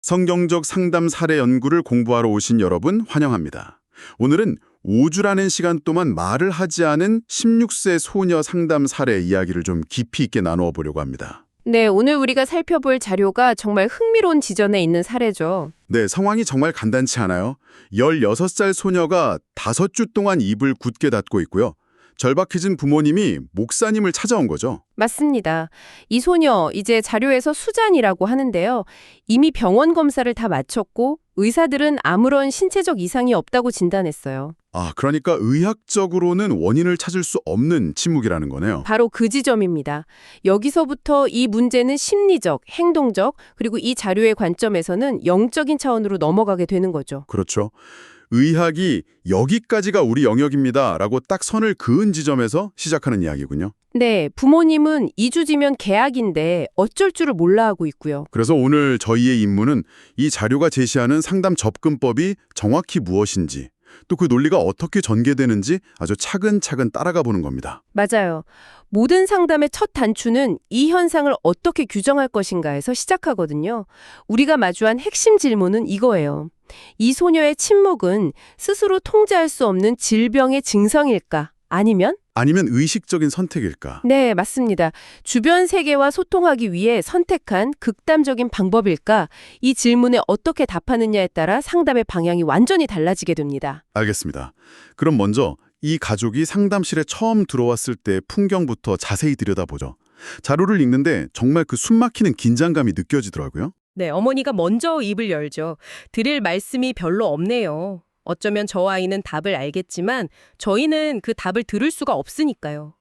성경적 상담 사례 연구를 공부하러 오신 여러분 환영합니다. 오늘은 5주라는 시간 동안 말을 하지 않은 16세 소녀 상담 사례 이야기를 좀 깊이 있게 나누어 보려고 합니다. 네, 오늘 우리가 살펴볼 자료가 정말 흥미로운 지점에 있는 사례죠. 네, 상황이 정말 간단치 않아요. 16살 소녀가 5주 동안 입을 굳게 닫고 있고요. 절박해진 부모님이 목사님을 찾아온 거죠. 맞습니다. 이 소녀, 이제 자료에서 수잔이라고 하는데요. 이미 병원 검사를 다 마쳤고 의사들은 아무런 신체적 이상이 없다고 진단했어요. 그러니까 의학적으로는 원인을 찾을 수 없는 침묵이라는 거네요. 바로 그 지점입니다. 여기서부터 이 문제는 심리적, 행동적, 그리고 이 자료의 관점에서는 영적인 차원으로 넘어가게 되는 거죠. 그렇죠. 의학이 여기까지가 우리 영역입니다 라고 딱 선을 그은 지점에서 시작하는 이야기군요. 네, 부모님은 2주 뒤면 개학인데 어쩔 줄을 몰라 하고 있고요. 그래서 오늘 저희의 임무는 이 자료가 제시하는 상담 접근법이 정확히 무엇인지, 또 그 논리가 어떻게 전개되는지 아주 차근차근 따라가 보는 겁니다. 맞아요. 모든 상담의 첫 단추는 이 현상을 어떻게 규정할 것인가에서 시작하거든요. 우리가 마주한 핵심 질문은 이거예요. 이 소녀의 침묵은 스스로 통제할 수 없는 질병의 증상일까? 아니면? 아니면 의식적인 선택일까? 네, 맞습니다. 주변 세계와 소통하기 위해 선택한 극단적인 방법일까? 이 질문에 어떻게 답하느냐에 따라 상담의 방향이 완전히 달라지게 됩니다. 알겠습니다. 그럼 먼저 이 가족이 상담실에 처음 들어왔을 때 풍경부터 자세히 들여다보죠. 자료를 읽는데 정말 그 숨막히는 긴장감이 느껴지더라고요. 네, 어머니가 먼저 입을 열죠. 드릴 말씀이 별로 없네요. 어쩌면 저 아이는 답을 알겠지만 저희는 그 답을 들을 수가 없으니까요.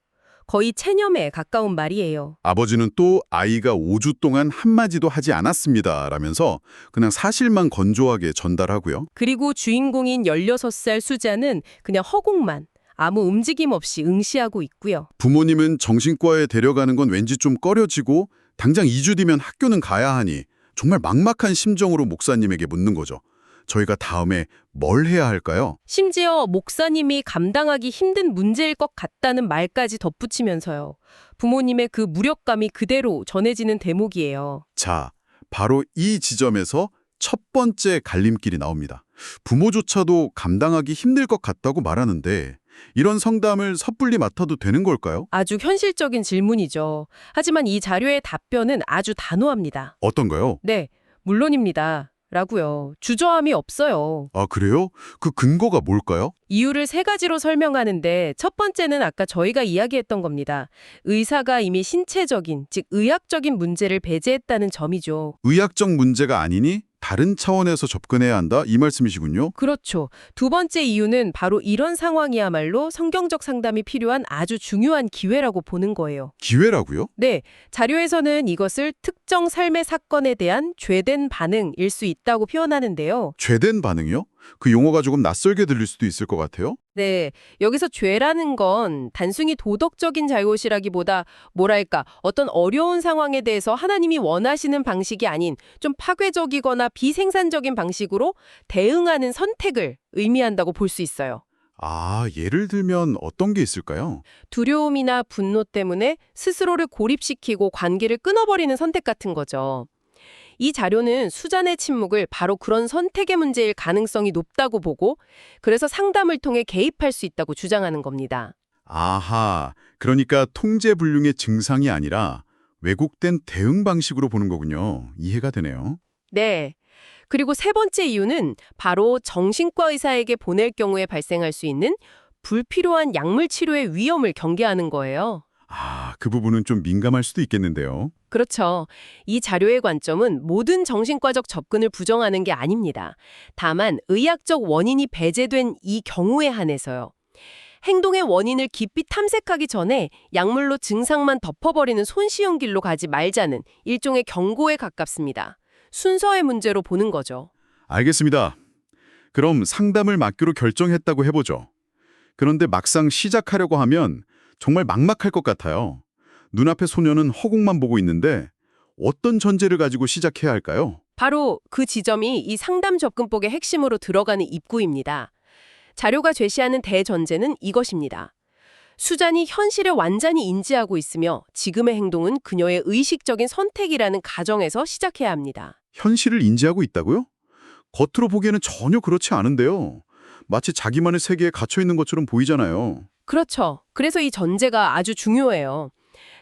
거의 체념에 가까운 말이에요. 아버지는 또 아이가 5주 동안 한마디도 하지 않았습니다 라면서 그냥 사실만 건조하게 전달하고요. 그리고 주인공인 16살 수자는 그냥 허공만, 아무 움직임 없이 응시하고 있고요. 부모님은 정신과에 데려가는 건 왠지 좀 꺼려지고 당장 2주 뒤면 학교는 가야 하니 정말 막막한 심정으로 목사님에게 묻는 거죠. 저희가 다음에 뭘 해야 할까요? 심지어 목사님이 감당하기 힘든 문제일 것 같다는 말까지 덧붙이면서요. 부모님의 그 무력감이 그대로 전해지는 대목이에요. 자, 바로 이 지점에서 첫 번째 갈림길이 나옵니다. 부모조차도 감당하기 힘들 것 같다고 말하는데 이런 상담을 섣불리 맡아도 되는 걸까요? 아주 현실적인 질문이죠. 하지만 이 자료의 답변은 아주 단호합니다. 어떤가요? 네, 물론입니다. 라고요. 주저함이 없어요. 아, 그래요? 그 근거가 뭘까요? 이유를 3가지로 설명하는데 첫 번째는 아까 저희가 이야기했던 겁니다. 의사가 이미 신체적인, 즉 의학적인 문제를 배제했다는 점이죠. 의학적 문제가 아니니 다른 차원에서 접근해야 한다 이 말씀이시군요. 그렇죠. 두 번째 이유는 바로 이런 상황이야말로 성경적 상담이 필요한 아주 중요한 기회라고 보는 거예요. 기회라고요? 네, 자료에서는 이것을 특정 삶의 사건에 대한 죄된 반응일 수 있다고 표현하는데요. 죄된 반응이요? 그 용어가 조금 낯설게 들릴 수도 있을 것 같아요. 네, 여기서 죄라는 건 단순히 도덕적인 잘못이라기보다 뭐랄까 어떤 어려운 상황에 대해서 하나님이 원하시는 방식이 아닌 좀 파괴적이거나 비생산적인 방식으로 대응하는 선택을 의미한다고 볼 수 있어요. 예를 들면 어떤 게 있을까요? 두려움이나 분노 때문에 스스로를 고립시키고 관계를 끊어버리는 선택 같은 거죠. 이 자료는 수잔의 침묵을 바로 그런 선택의 문제일 가능성이 높다고 보고 그래서 상담을 통해 개입할 수 있다고 주장하는 겁니다. 아하, 그러니까 통제불능의 증상이 아니라 왜곡된 대응 방식으로 보는 거군요. 이해가 되네요. 네. 그리고 세 번째 이유는 바로 정신과 의사에게 보낼 경우에 발생할 수 있는 불필요한 약물 치료의 위험을 경계하는 거예요. 그 부분은 좀 민감할 수도 있겠는데요. 그렇죠. 이 자료의 관점은 모든 정신과적 접근을 부정하는 게 아닙니다. 다만 의학적 원인이 배제된 이 경우에 한해서요. 행동의 원인을 깊이 탐색하기 전에 약물로 증상만 덮어버리는 손쉬운 길로 가지 말자는 일종의 경고에 가깝습니다. 순서의 문제로 보는 거죠. 알겠습니다. 그럼 상담을 맡기로 결정했다고 해보죠. 그런데 막상 시작하려고 하면 정말 막막할 것 같아요. 눈앞의 소녀는 허공만 보고 있는데 어떤 전제를 가지고 시작해야 할까요? 바로 그 지점이 이 상담 접근법의 핵심으로 들어가는 입구입니다. 자료가 제시하는 대전제는 이것입니다. 수잔이 현실을 완전히 인지하고 있으며 지금의 행동은 그녀의 의식적인 선택이라는 가정에서 시작해야 합니다. 현실을 인지하고 있다고요? 겉으로 보기에는 전혀 그렇지 않은데요. 마치 자기만의 세계에 갇혀 있는 것처럼 보이잖아요. 그렇죠. 그래서 이 전제가 아주 중요해요.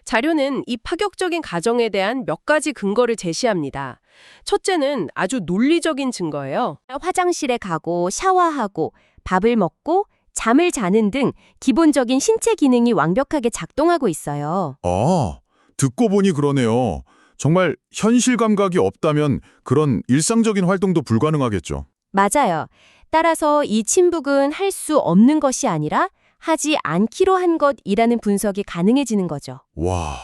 자료는 이 파격적인 가정에 대한 몇 가지 근거를 제시합니다. 첫째는 아주 논리적인 증거예요. 화장실에 가고 샤워하고 밥을 먹고 잠을 자는 등 기본적인 신체 기능이 완벽하게 작동하고 있어요. 아, 듣고 보니 그러네요. 정말 현실 감각이 없다면 그런 일상적인 활동도 불가능하겠죠. 맞아요. 따라서 이 침묵은 할 수 없는 것이 아니라 하지 않기로 한 것이라는 분석이 가능해지는 거죠. 와,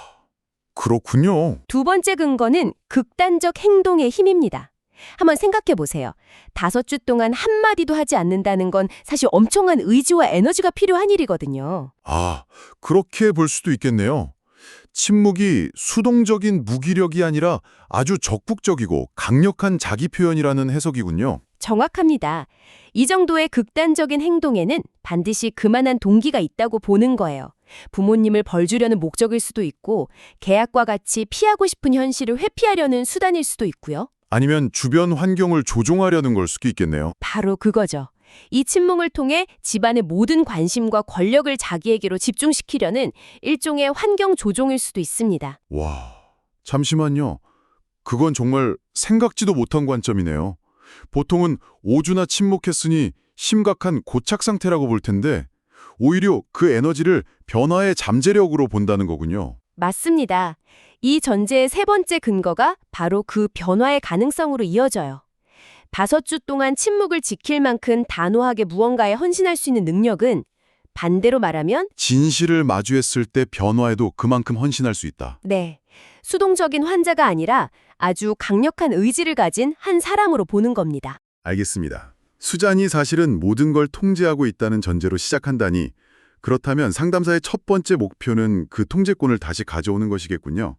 그렇군요. 두 번째 근거는 극단적 행동의 힘입니다. 한번 생각해 보세요. 5주 동안 한마디도 하지 않는다는 건 사실 엄청난 의지와 에너지가 필요한 일이거든요. 아, 그렇게 볼 수도 있겠네요. 침묵이 수동적인 무기력이 아니라 아주 적극적이고 강력한 자기 표현이라는 해석이군요. 정확합니다. 이 정도의 극단적인 행동에는 반드시 그만한 동기가 있다고 보는 거예요. 부모님을 벌주려는 목적일 수도 있고 계약과 같이 피하고 싶은 현실을 회피하려는 수단일 수도 있고요. 아니면 주변 환경을 조종하려는 걸 수도 있겠네요. 바로 그거죠. 이 침묵을 통해 집안의 모든 관심과 권력을 자기에게로 집중시키려는 일종의 환경 조종일 수도 있습니다. 와, 잠시만요. 그건 정말 생각지도 못한 관점이네요. 보통은 5주나 침묵했으니 심각한 고착 상태라고 볼 텐데 오히려 그 에너지를 변화의 잠재력으로 본다는 거군요. 맞습니다. 이 전제의 세 번째 근거가 바로 그 변화의 가능성으로 이어져요. 5주 동안 침묵을 지킬 만큼 단호하게 무언가에 헌신할 수 있는 능력은 반대로 말하면 진실을 마주했을 때 변화에도 그만큼 헌신할 수 있다. 네, 수동적인 환자가 아니라 아주 강력한 의지를 가진 한 사람으로 보는 겁니다. 알겠습니다. 수잔이 사실은 모든 걸 통제하고 있다는 전제로 시작한다니 그렇다면 상담사의 첫 번째 목표는 그 통제권을 다시 가져오는 것이겠군요.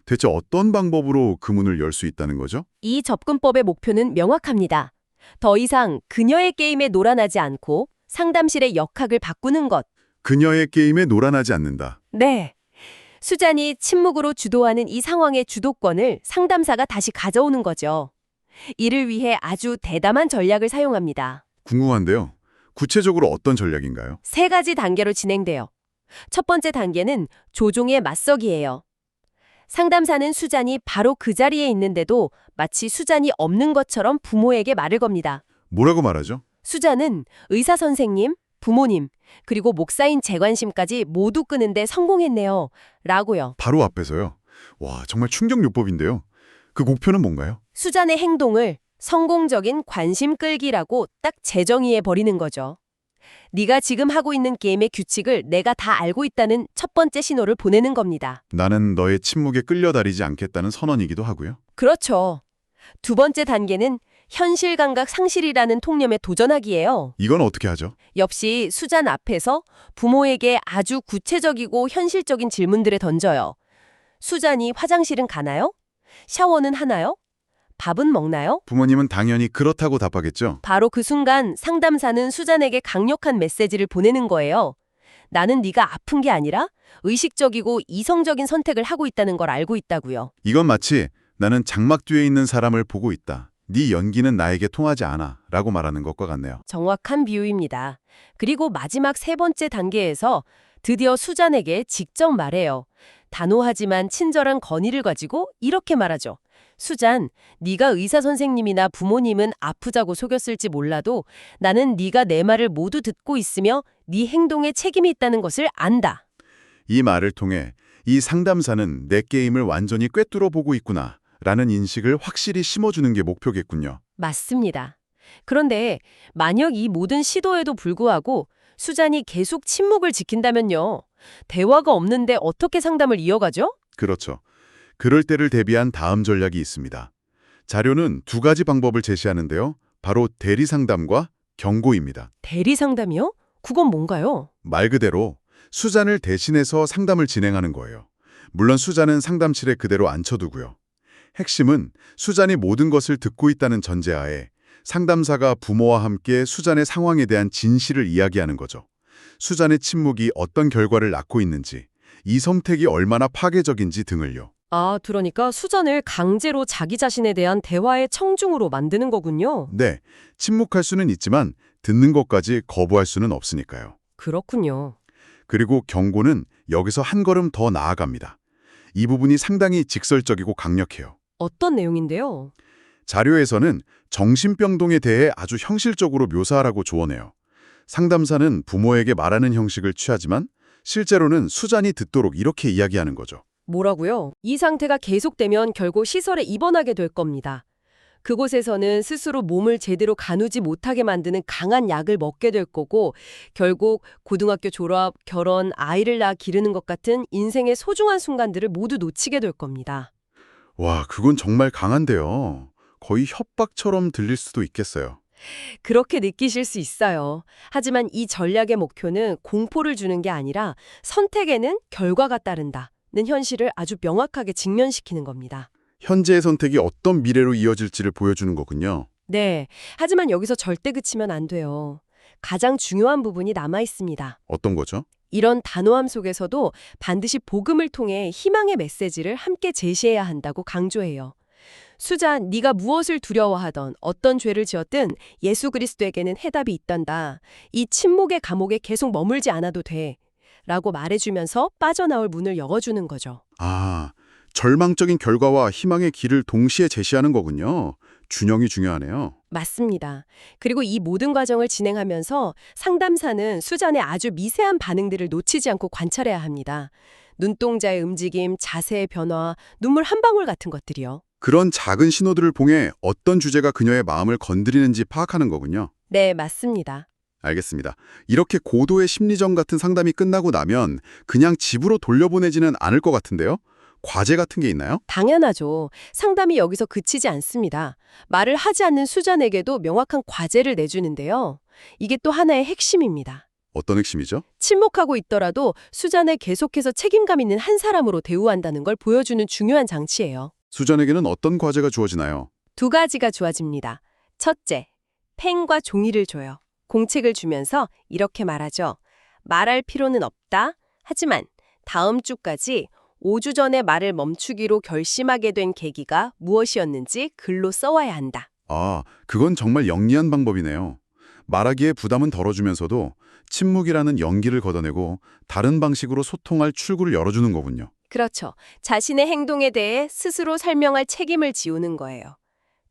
대체 어떤 방법으로 그 문을 열 수 있다는 거죠? 이 접근법의 목표는 명확합니다. 더 이상 그녀의 게임에 놀아나지 않고 상담실의 역학을 바꾸는 것. 그녀의 게임에 놀아나지 않는다. 네. 수잔이 침묵으로 주도하는 이 상황의 주도권을 상담사가 다시 가져오는 거죠. 이를 위해 아주 대담한 전략을 사용합니다. 궁금한데요. 구체적으로 어떤 전략인가요? 3가지 단계로 진행돼요. 첫 번째 단계는 조종의 맞서기예요. 상담사는 수잔이 바로 그 자리에 있는데도 마치 수잔이 없는 것처럼 부모에게 말을 겁니다. 뭐라고 말하죠? 수잔은 의사 선생님, 부모님, 그리고 목사인 재관심까지 모두 끄는데 성공했네요. 라고요. 바로 앞에서요. 와, 정말 충격요법인데요. 그 목표는 뭔가요? 수잔의 행동을 성공적인 관심 끌기라고 딱 재정의해 버리는 거죠. 네가 지금 하고 있는 게임의 규칙을 내가 다 알고 있다는 첫 번째 신호를 보내는 겁니다. 나는 너의 침묵에 끌려다니지 않겠다는 선언이기도 하고요. 그렇죠. 두 번째 단계는 현실 감각 상실이라는 통념에 도전하기예요. 이건 어떻게 하죠? 역시 수잔 앞에서 부모에게 아주 구체적이고 현실적인 질문들을 던져요. 수잔이 화장실은 가나요? 샤워는 하나요? 밥은 먹나요? 부모님은 당연히 그렇다고 답하겠죠. 바로 그 순간 상담사는 수잔에게 강력한 메시지를 보내는 거예요. 나는 네가 아픈 게 아니라 의식적이고 이성적인 선택을 하고 있다는 걸 알고 있다고요. 이건 마치 나는 장막 뒤에 있는 사람을 보고 있다. 네 연기는 나에게 통하지 않아. 라고 말하는 것과 같네요. 정확한 비유입니다. 그리고 마지막 3번째 단계에서 드디어 수잔에게 직접 말해요. 단호하지만 친절한 건의를 가지고 이렇게 말하죠. 수잔, 네가 의사 선생님이나 부모님은 아프자고 속였을지 몰라도 나는 네가 내 말을 모두 듣고 있으며 네 행동에 책임이 있다는 것을 안다. 이 말을 통해 이 상담사는 내 게임을 완전히 꿰뚫어 보고 있구나. 라는 인식을 확실히 심어주는 게 목표겠군요. 맞습니다. 그런데 만약 이 모든 시도에도 불구하고 수잔이 계속 침묵을 지킨다면요. 대화가 없는데 어떻게 상담을 이어가죠? 그렇죠. 그럴 때를 대비한 다음 전략이 있습니다. 자료는 2가지 방법을 제시하는데요. 바로 대리 상담과 경고입니다. 대리 상담이요? 그건 뭔가요? 말 그대로 수잔을 대신해서 상담을 진행하는 거예요. 물론 수잔은 상담실에 그대로 앉혀두고요. 핵심은 수잔이 모든 것을 듣고 있다는 전제하에 상담사가 부모와 함께 수잔의 상황에 대한 진실을 이야기하는 거죠. 수잔의 침묵이 어떤 결과를 낳고 있는지, 이 선택이 얼마나 파괴적인지 등을요. 아, 그러니까 수잔을 강제로 자기 자신에 대한 대화의 청중으로 만드는 거군요. 네, 침묵할 수는 있지만 듣는 것까지 거부할 수는 없으니까요. 그렇군요. 그리고 경고는 여기서 한 걸음 더 나아갑니다. 이 부분이 상당히 직설적이고 강력해요. 어떤 내용인데요? 자료에서는 정신병동에 대해 아주 형식적으로 묘사하라고 조언해요. 상담사는 부모에게 말하는 형식을 취하지만 실제로는 수잔이 듣도록 이렇게 이야기하는 거죠. 뭐라고요? 이 상태가 계속되면 결국 시설에 입원하게 될 겁니다. 그곳에서는 스스로 몸을 제대로 가누지 못하게 만드는 강한 약을 먹게 될 거고 결국 고등학교 졸업, 결혼, 아이를 낳아 기르는 것 같은 인생의 소중한 순간들을 모두 놓치게 될 겁니다. 와, 그건 정말 강한데요. 거의 협박처럼 들릴 수도 있겠어요. 그렇게 느끼실 수 있어요. 하지만 이 전략의 목표는 공포를 주는 게 아니라 선택에는 결과가 따른다는 현실을 아주 명확하게 직면시키는 겁니다. 현재의 선택이 어떤 미래로 이어질지를 보여주는 거군요. 네. 하지만 여기서 절대 그치면 안 돼요. 가장 중요한 부분이 남아 있습니다. 어떤 거죠? 이런 단호함 속에서도 반드시 복음을 통해 희망의 메시지를 함께 제시해야 한다고 강조해요. 수잔, 네가 무엇을 두려워하던 어떤 죄를 지었든 예수 그리스도에게는 해답이 있단다. 이 침묵의 감옥에 계속 머물지 않아도 돼. 라고 말해주면서 빠져나올 문을 열어주는 거죠. 아, 절망적인 결과와 희망의 길을 동시에 제시하는 거군요. 균형이 중요하네요. 맞습니다. 그리고 이 모든 과정을 진행하면서 상담사는 수잔의 아주 미세한 반응들을 놓치지 않고 관찰해야 합니다. 눈동자의 움직임, 자세의 변화, 눈물 한 방울 같은 것들이요. 그런 작은 신호들을 통해 어떤 주제가 그녀의 마음을 건드리는지 파악하는 거군요. 네, 맞습니다. 알겠습니다. 이렇게 고도의 심리전 같은 상담이 끝나고 나면 그냥 집으로 돌려보내지는 않을 것 같은데요? 과제 같은 게 있나요? 당연하죠. 상담이 여기서 그치지 않습니다. 말을 하지 않는 수잔에게도 명확한 과제를 내주는데요. 이게 또 하나의 핵심입니다. 어떤 핵심이죠? 침묵하고 있더라도 수잔을 계속해서 책임감 있는 한 사람으로 대우한다는 걸 보여주는 중요한 장치예요. 수잔에게는 어떤 과제가 주어지나요? 두 가지가 주어집니다. 첫째, 펜과 종이를 줘요. 공책을 주면서 이렇게 말하죠. 말할 필요는 없다. 하지만 다음 주까지 5주 전에 말을 멈추기로 결심하게 된 계기가 무엇이었는지 글로 써와야 한다. 아, 그건 정말 영리한 방법이네요. 말하기에 부담은 덜어주면서도 침묵이라는 연기를 걷어내고 다른 방식으로 소통할 출구를 열어주는 거군요. 그렇죠. 자신의 행동에 대해 스스로 설명할 책임을 지우는 거예요.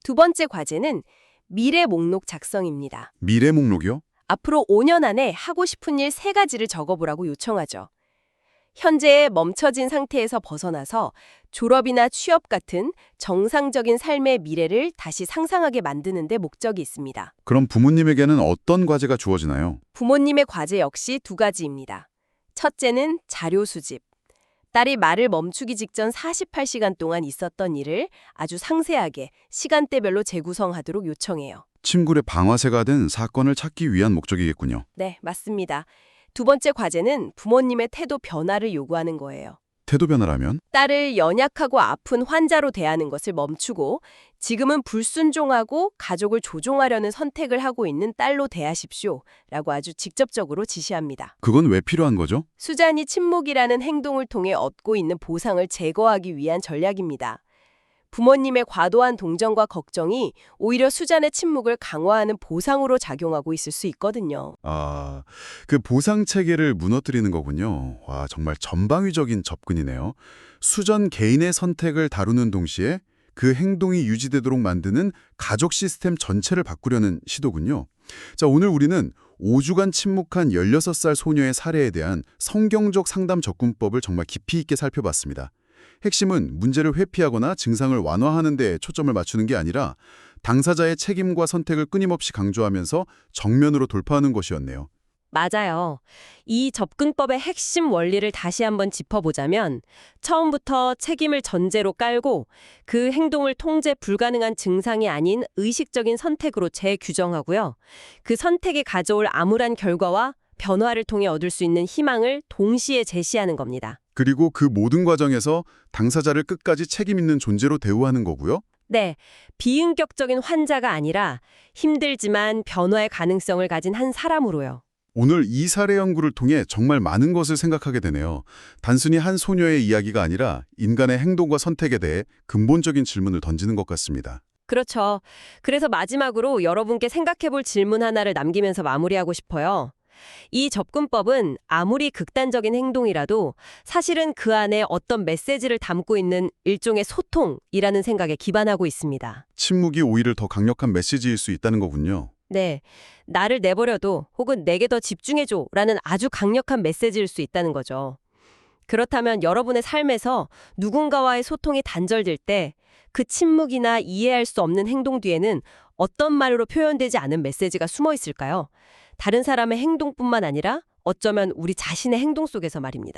두 번째 과제는 미래 목록 작성입니다. 미래 목록이요? 앞으로 5년 안에 하고 싶은 일 3가지를 적어보라고 요청하죠. 현재의 멈춰진 상태에서 벗어나서 졸업이나 취업 같은 정상적인 삶의 미래를 다시 상상하게 만드는 데 목적이 있습니다. 그럼 부모님에게는 어떤 과제가 주어지나요? 부모님의 과제 역시 2가지입니다. 첫째는 자료 수집. 딸이 말을 멈추기 직전 48시간 동안 있었던 일을 아주 상세하게 시간대별로 재구성하도록 요청해요. 침굴의 방아쇠가 된 사건을 찾기 위한 목적이겠군요. 네, 맞습니다. 두 번째 과제는 부모님의 태도 변화를 요구하는 거예요. 태도 변화라면? 딸을 연약하고 아픈 환자로 대하는 것을 멈추고 지금은 불순종하고 가족을 조종하려는 선택을 하고 있는 딸로 대하십시오. 라고 아주 직접적으로 지시합니다. 그건 왜 필요한 거죠? 수잔이 침묵이라는 행동을 통해 얻고 있는 보상을 제거하기 위한 전략입니다. 부모님의 과도한 동정과 걱정이 오히려 수잔의 침묵을 강화하는 보상으로 작용하고 있을 수 있거든요. 아, 그 보상 체계를 무너뜨리는 거군요. 와, 정말 전방위적인 접근이네요. 수전 개인의 선택을 다루는 동시에 그 행동이 유지되도록 만드는 가족 시스템 전체를 바꾸려는 시도군요. 자, 오늘 우리는 5주간 침묵한 16살 소녀의 사례에 대한 성경적 상담 접근법을 정말 깊이 있게 살펴봤습니다. 핵심은 문제를 회피하거나 증상을 완화하는 데 초점을 맞추는 게 아니라 당사자의 책임과 선택을 끊임없이 강조하면서 정면으로 돌파하는 것이었네요. 맞아요. 이 접근법의 핵심 원리를 다시 한번 짚어보자면 처음부터 책임을 전제로 깔고 그 행동을 통제 불가능한 증상이 아닌 의식적인 선택으로 재규정하고요. 그 선택이 가져올 암울한 결과와 변화를 통해 얻을 수 있는 희망을 동시에 제시하는 겁니다. 그리고 그 모든 과정에서 당사자를 끝까지 책임 있는 존재로 대우하는 거고요. 네, 비인격적인 환자가 아니라 힘들지만 변화의 가능성을 가진 한 사람으로요. 오늘 이 사례 연구를 통해 정말 많은 것을 생각하게 되네요. 단순히 한 소녀의 이야기가 아니라 인간의 행동과 선택에 대해 근본적인 질문을 던지는 것 같습니다. 그렇죠. 그래서 마지막으로 여러분께 생각해볼 질문 하나를 남기면서 마무리하고 싶어요. 이 접근법은 아무리 극단적인 행동이라도 사실은 그 안에 어떤 메시지를 담고 있는 일종의 소통이라는 생각에 기반하고 있습니다. 침묵이 오히려 더 강력한 메시지일 수 있다는 거군요. 네, 나를 내버려둬 혹은 내게 더 집중해줘 라는 아주 강력한 메시지일 수 있다는 거죠. 그렇다면 여러분의 삶에서 누군가와의 소통이 단절될 때 그 침묵이나 이해할 수 없는 행동 뒤에는 어떤 말로 표현되지 않은 메시지가 숨어 있을까요? 다른 사람의 행동뿐만 아니라 어쩌면 우리 자신의 행동 속에서 말입니다.